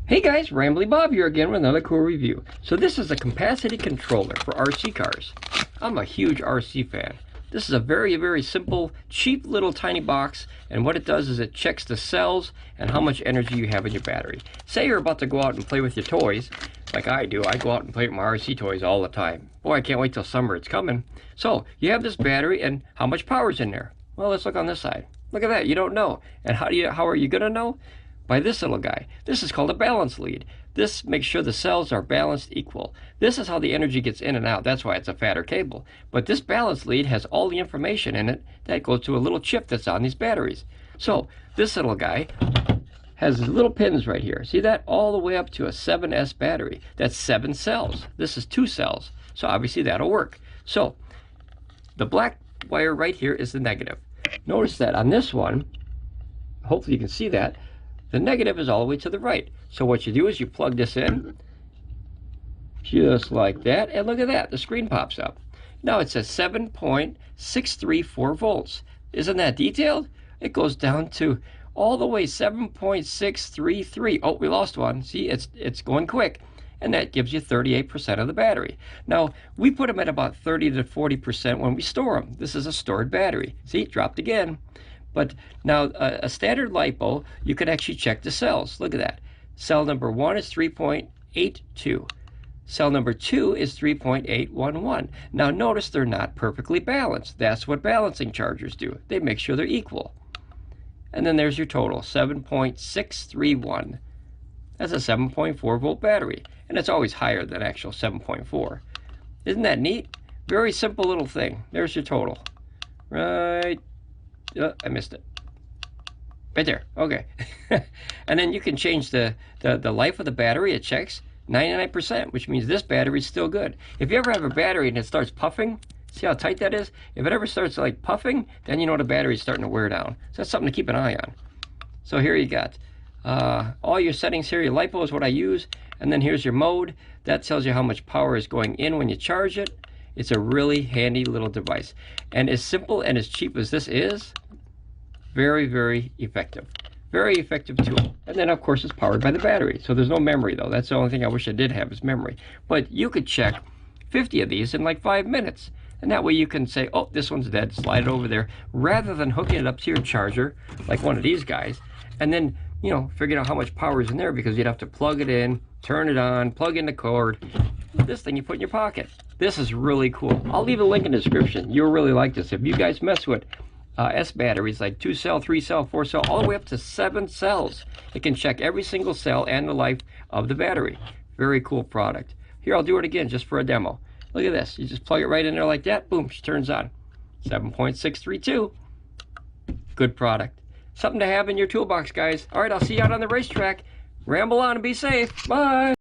Hey guys, Ramblin Bob here again with another cool review. So this is a capacity controller for RC cars. I'm a huge RC fan. This is a very simple, cheap little tiny box, and what it does is it checks the cells and how much energy you have in your battery. Say you're about to go out and play with your toys, like I do. I go out and play with my RC toys all the time. Boy, I can't wait till summer, it's coming. So you have this battery and how much power's in there? Well, let's look on this side. Look at that, you don't know. And how are you gonna know? By this little guy. This is called a balance lead. This makes sure the cells are balanced equal. This is how the energy gets in and out. That's why it's a fatter cable. But this balance lead has all the information in it that goes to a little chip that's on these batteries. So this little guy has little pins right here. See that? All the way up to a 7S battery. That's 7 cells. This is 2 cells. So obviously that'll work. So the black wire right here is the negative. Notice that on this one, hopefully you can see that, the negative is all the way to the right. So what you do is you plug this in, just like that, and look at that, the screen pops up. Now it says 7.634 volts. Isn't that detailed? It goes down to all the way 7.633. Oh, we lost one. See, it's going quick. And that gives you 38% of the battery. Now, we put them at about 30 to 40% when we store them. This is a stored battery. See, it dropped again. But now a standard Lipo, you can actually check the cells. Look at that. Cell number 1 is 3.82. Cell number 2 is 3.811. Now notice they're not perfectly balanced. That's what balancing chargers do. They make sure they're equal. And then there's your total, 7.631. That's a 7.4 volt battery. And it's always higher than actual 7.4. Isn't that neat? Very simple little thing. There's your total. Right. I missed it. Right there. Okay. And then you can change the life of the battery. It checks 99%, which means this battery is still good. If you ever have a battery and it starts puffing, see how tight that is? If it ever starts like puffing, then you know the battery is starting to wear down. So that's something to keep an eye on. So here you got all your settings here. Your Lipo is what I use. And then here's your mode. That tells you how much power is going in when you charge it. It's a really handy little device. And as simple and as cheap as this is, very effective. Very effective tool. And then of course it's powered by the battery. So there's no memory though. That's the only thing I wish I did have is memory. But you could check 50 of these in like 5 minutes. And that way you can say, oh, this one's dead, slide it over there, rather than hooking it up to your charger, like one of these guys, and then, you know, figuring out how much power is in there because you'd have to plug it in, turn it on, plug in the cord. This thing you put in your pocket. This is really cool. I'll leave a link in the description. You'll really like this. If you guys mess with S batteries, like 2 cell, 3 cell, 4 cell, all the way up to 7 cells. It can check every single cell and the life of the battery. Very cool product. Here, I'll do it again just for a demo. Look at this. You just plug it right in there like that. Boom, she turns on. 7.632. Good product. Something to have in your toolbox, guys. All right, I'll see you out on the racetrack. Ramble on and be safe. Bye.